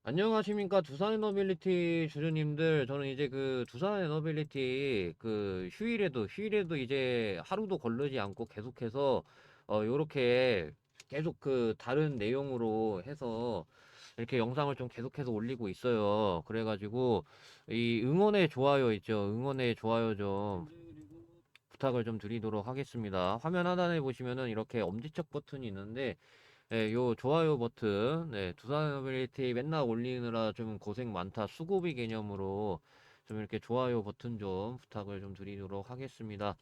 안녕하십니까. 두산에너빌리티 주주님들. 저는 이제 그 두산에너빌리티 그 휴일에도 이제 하루도 걸르지 않고 계속해서 요렇게 계속 그 다른 내용으로 해서 이렇게 영상을 좀 계속해서 올리고 있어요. 그래가지고 이 응원의 좋아요 있죠. 응원의 좋아요 좀 부탁을 좀 드리도록 하겠습니다. 화면 하단에 보시면은 이렇게 엄지척 버튼이 있는데 네, 요 좋아요 버튼, 네, 두산어빌리티 맨날 올리느라 좀 고생 많다. 수고비 개념으로 좀 이렇게 좋아요 버튼 좀 부탁을 좀 드리도록 하겠습니다.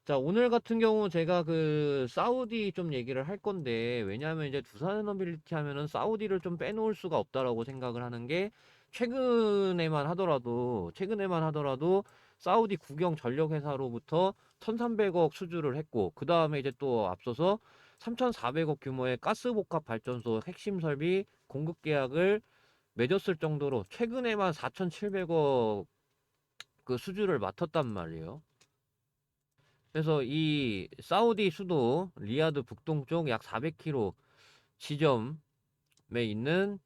자, 오늘 같은 경우 제가 그 사우디 좀 얘기를 할 건데, 왜냐하면 이제 두산어빌리티 하면은 사우디를 좀 빼놓을 수가 없다라고 생각을 하는 게, 최근에만 하더라도 사우디 국영 전력회사로부터 1300억 수주를 했고, 그 다음에 이제 또 앞서서 3400억 규모의 가스복합 발전소 핵심 설비 공급 계약을 맺었을 정도로 최근에만 4700억 그 수주를 맡았단 말이에요. 그래서 이 사우디 수도 리야드 북동쪽 약 400km 지점에 있는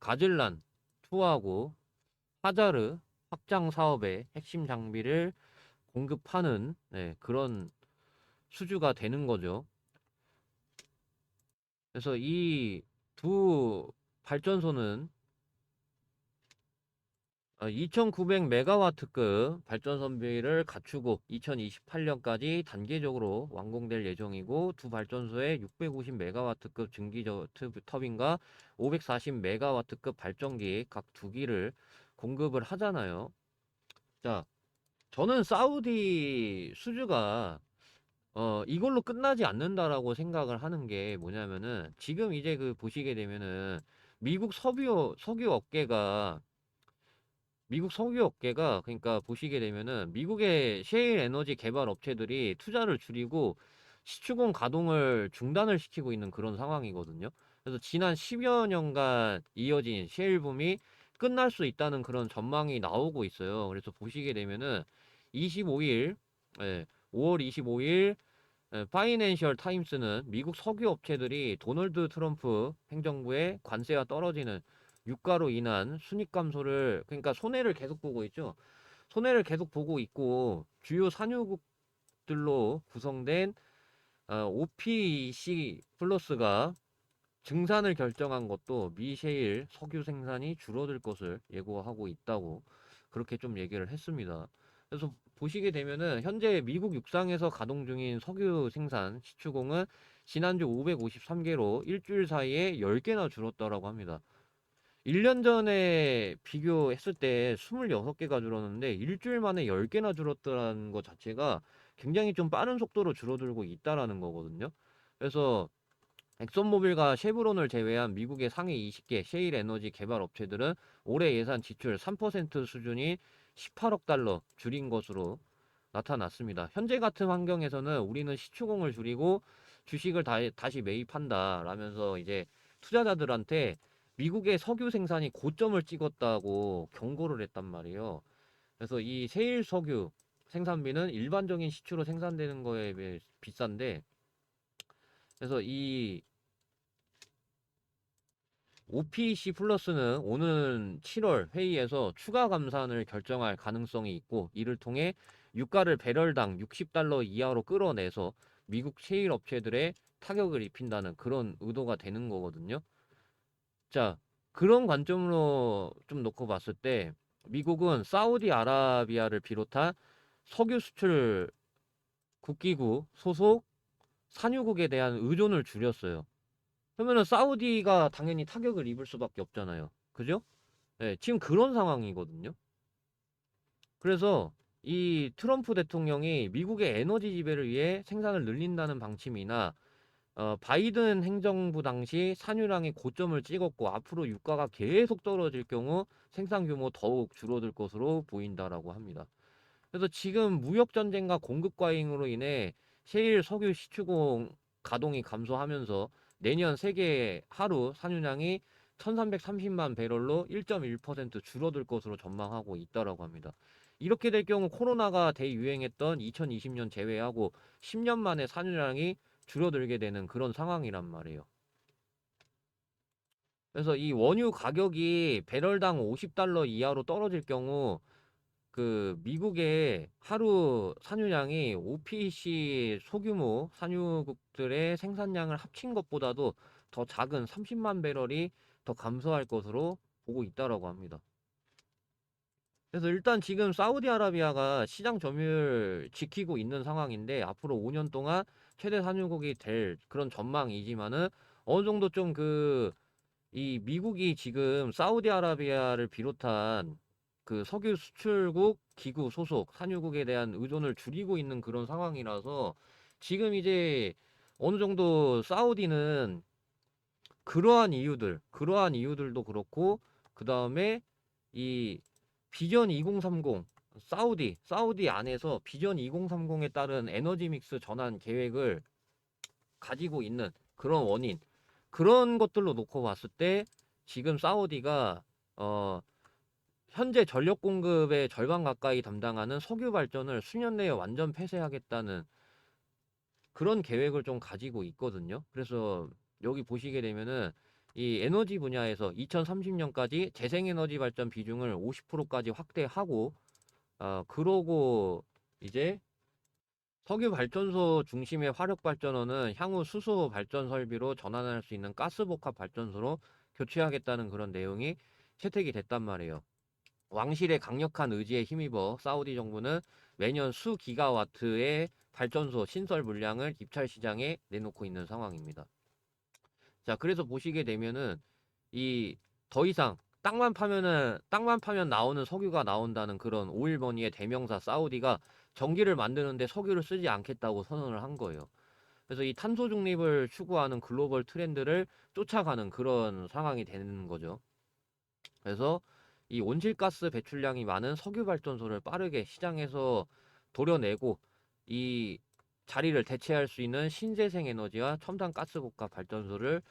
가즐란 투하고 하자르 확장 사업의 핵심 장비를 공급하는, 네, 그런 수주가 되는 거죠. 그래서 이 두 발전소는 2900메가와트급 발전 선비를 갖추고 2028년까지 단계적으로 완공될 예정이고, 두 발전소에 650메가와트급 증기 터빈과 540메가와트급 발전기 각 두 기를 공급을 하잖아요. 자, 저는 사우디 수주가 이걸로 끝나지 않는다라고 생각을 하는 게 뭐냐면은, 지금 이제 그 보시게 되면은 미국 석유 업계가 그러니까 보시게 되면은 미국의 셰일 에너지 개발 업체들이 투자를 줄이고 시추공 가동을 중단을 시키고 있는 그런 상황이거든요. 그래서 지난 10여 년간 이어진 셰일 붐이 끝날 수 있다는 그런 전망이 나오고 있어요. 그래서 보시게 되면은 25일, 예, 5월 25일 파이낸셜 타임스는 미국 석유 업체들이 도널드 트럼프 행정부의 관세와 떨어지는 유가로 인한 순익 감소를, 그러니까 손해를 계속 보고 있죠. 손해를 계속 보고 있고, 주요 산유국들로 구성된 OPEC 플러스가 증산을 결정한 것도 미셰일 석유 생산이 줄어들 것을 예고하고 있다고 그렇게 좀 얘기를 했습니다. 그래서 보시게 되면은 현재 미국 육상에서 가동 중인 석유 생산 시추공은 지난주 553개로 일주일 사이에 10개나 줄었다라고 합니다. 1년 전에 비교했을 때 26개가 줄었는데 일주일 만에 10개나 줄었다는 것 자체가 굉장히 좀 빠른 속도로 줄어들고 있다라는 거거든요. 그래서 엑선모빌과 쉐브론을 제외한 미국의 상위 20개 셰일 에너지 개발 업체들은 올해 예산 지출 3% 수준인 18억 달러 줄인 것으로 나타났습니다. 현재 같은 환경에서는 우리는 시추공을 줄이고 주식을 다시 매입한다 라면서 이제 투자자들한테 미국의 석유 생산이 고점을 찍었다고 경고를 했단 말이에요. 그래서 이 세일 석유 생산비는 일반적인 시추로 생산되는 거에 비해 비싼데, 그래서 이 OPC 플러스는 오는 7월 회의에서 추가 감산을 결정할 가능성이 있고, 이를 통해 유가를 배럴당 60달러 이하로 끌어내서 미국 셰일 업체들의 타격을 입힌다는 그런 의도가 되는 거거든요. 자, 그런 관점으로 좀 놓고 봤을 때 미국은 사우디아라비아를 비롯한 석유 수출 국기국 소속 산유국에 대한 의존을 줄였어요. 그러면은 사우디가 당연히 타격을 입을 수밖에 없잖아요. 그죠? 네, 지금 그런 상황이거든요. 그래서 이 트럼프 대통령이 미국의 에너지 지배를 위해 생산을 늘린다는 방침이나 바이든 행정부 당시 산유량이 고점을 찍었고 앞으로 유가가 계속 떨어질 경우 생산 규모 더욱 줄어들 것으로 보인다라고 합니다. 그래서 지금 무역 전쟁과 공급 과잉으로 인해 셰일 석유 시추공 가동이 감소하면서 내년 세계 하루 산유량이 1330만 배럴로 1.1% 줄어들 것으로 전망하고 있다라고 합니다. 이렇게 될 경우 코로나가 대유행했던 2020년 제외하고 10년 만에 산유량이 줄어들게 되는 그런 상황이란 말이에요. 그래서 이 원유 가격이 배럴당 50달러 이하로 떨어질 경우 그 미국의 하루 산유량이 OPEC 소규모 산유국들의 생산량을 합친 것보다도 더 작은 30만 배럴이 더 감소할 것으로 보고 있다라고 합니다. 그래서 일단 지금 사우디아라비아가 시장 점유율 지키고 있는 상황인데 앞으로 5년 동안 최대 산유국이 될 그런 전망이지만은 어느 정도 좀 이 미국이 지금 사우디아라비아를 비롯한 그 석유 수출국 기구 소속 산유국에 대한 의존을 줄이고 있는 그런 상황이라서 지금 이제 어느 정도 사우디는 그러한 이유들도 그렇고 그 다음에 이 비전 2030 사우디 안에서 비전 2030에 따른 에너지 믹스 전환 계획을 가지고 있는 그런 원인 그런 것들로 놓고 봤을 때 지금 사우디가 어 현재 전력 공급의 절반 가까이 담당하는 석유 발전을 수년 내에 완전 폐쇄하겠다는 그런 계획을 좀 가지고 있거든요. 그래서 여기 보시게 되면은 이 에너지 분야에서 2030년까지 재생에너지 발전 비중을 50%까지 확대하고 그러고 이제 석유 발전소 중심의 화력 발전원은 향후 수소 발전 설비로 전환할 수 있는 가스복합 발전소로 교체하겠다는 그런 내용이 채택이 됐단 말이에요. 왕실의 강력한 의지에 힘입어 사우디 정부는 매년 수 기가와트의 발전소 신설 물량을 입찰 시장에 내놓고 있는 상황입니다. 자, 그래서 보시게 되면은 이 더 이상 땅만 파면 나오는 석유가 나온다는 그런 오일머니의 대명사 사우디가 전기를 만드는데 석유를 쓰지 않겠다고 선언을 한 거예요. 그래서 이 탄소 중립을 추구하는 글로벌 트렌드를 쫓아가는 그런 상황이 되는 거죠. 그래서 이 온실가스 배출량이 많은 석유 발전소를 빠르게 시장에서 도려내고 이 자리를 대체할 수 있는 신재생 에너지와 첨단 가스복합 발전소를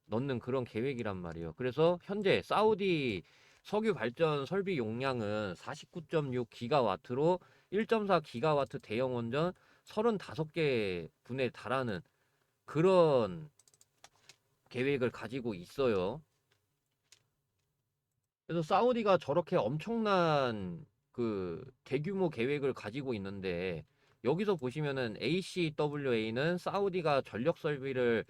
넣는 그런 계획이란 말이에요. 그래서 현재 사우디 석유 발전 설비 용량은 49.6 기가와트로 1.4 기가와트 대형 원전 35개 분에 달하는 그런 계획을 가지고 있어요. 그래서 사우디가 저렇게 엄청난 그 대규모 계획을 가지고 있는데 여기서 보시면은 ACWA는 사우디가 전력 설비를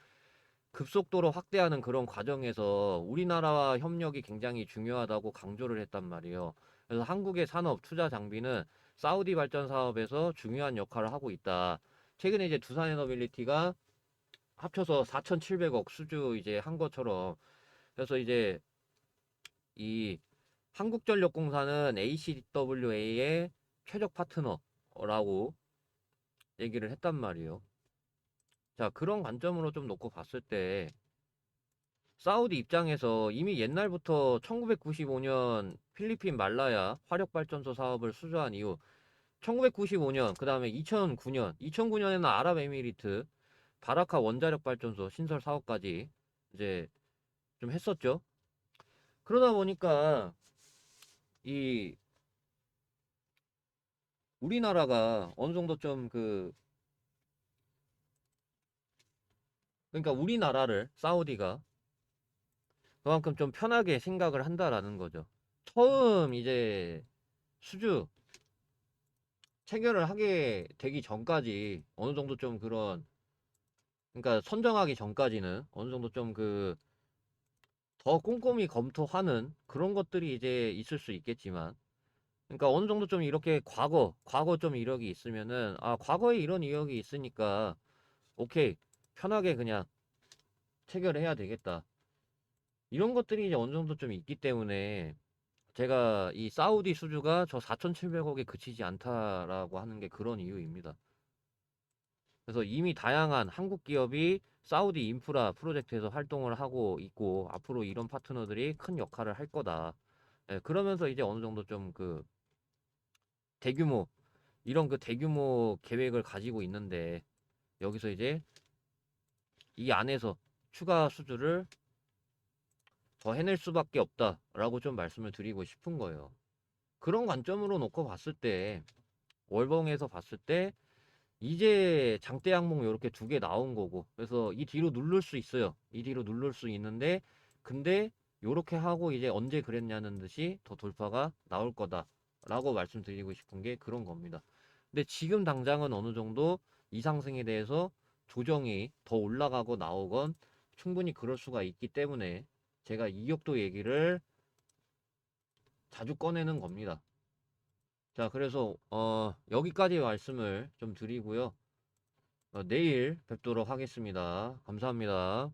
급속도로 확대하는 그런 과정에서 우리나라와 협력이 굉장히 중요하다고 강조를 했단 말이에요. 그래서 한국의 산업 투자 장비는 사우디 발전 사업에서 중요한 역할을 하고 있다. 최근에 이제 두산에너빌리티가 합쳐서 4,700억 수주 이제 한 것처럼 그래서 이제 이 한국전력공사는 ACWA의 최적 파트너라고 얘기를 했단 말이에요. 자, 그런 관점으로 좀 놓고 봤을 때 사우디 입장에서 이미 옛날부터 1995년 필리핀 말라야 화력발전소 사업을 수주한 이후 1995년 그 다음에 2009년에는 아랍에미리트 바라카 원자력 발전소 신설 사업까지 이제 좀 했었죠. 그러다 보니까 이 우리나라가 어느 정도 좀 그러니까 우리나라를 사우디가 그만큼 좀 편하게 생각을 한다라는 거죠. 처음 이제 수주 체결을 하게 되기 전까지 어느 정도 좀 그러니까 선정하기 전까지는 어느 정도 좀 더 꼼꼼히 검토하는 그런 것들이 이제 있을 수 있겠지만, 그러니까 어느 정도 좀 이렇게 과거 좀 이력이 있으면은, 과거에 이런 이력이 있으니까, 오케이, 편하게 그냥 체결해야 되겠다. 이런 것들이 이제 어느 정도 좀 있기 때문에, 제가 이 사우디 수주가 저 4,700억에 그치지 않다라고 하는 게 그런 이유입니다. 그래서 이미 다양한 한국 기업이 사우디 인프라 프로젝트에서 활동을 하고 있고 앞으로 이런 파트너들이 큰 역할을 할 거다. 예, 그러면서 이제 어느 정도 좀 대규모 이런 대규모 계획을 가지고 있는데 여기서 이제 이 안에서 추가 수주를 더 해낼 수밖에 없다라고 좀 말씀을 드리고 싶은 거예요. 그런 관점으로 놓고 봤을 때 월봉에서 봤을 때 이제 장대 항목 이렇게 두 개 나온 거고 그래서 이 뒤로 누를 수 있어요. 이 뒤로 누를 수 있는데 근데 요렇게 하고 이제 언제 그랬냐는 듯이 더 돌파가 나올 거다라고 말씀드리고 싶은 게 그런 겁니다. 근데 지금 당장은 어느 정도 이 상승에 대해서 조정이 더 올라가고 나오건 충분히 그럴 수가 있기 때문에 제가 이격도 얘기를 자주 꺼내는 겁니다. 자, 그래서 여기까지 말씀을 좀 드리고요. 내일 뵙도록 하겠습니다. 감사합니다.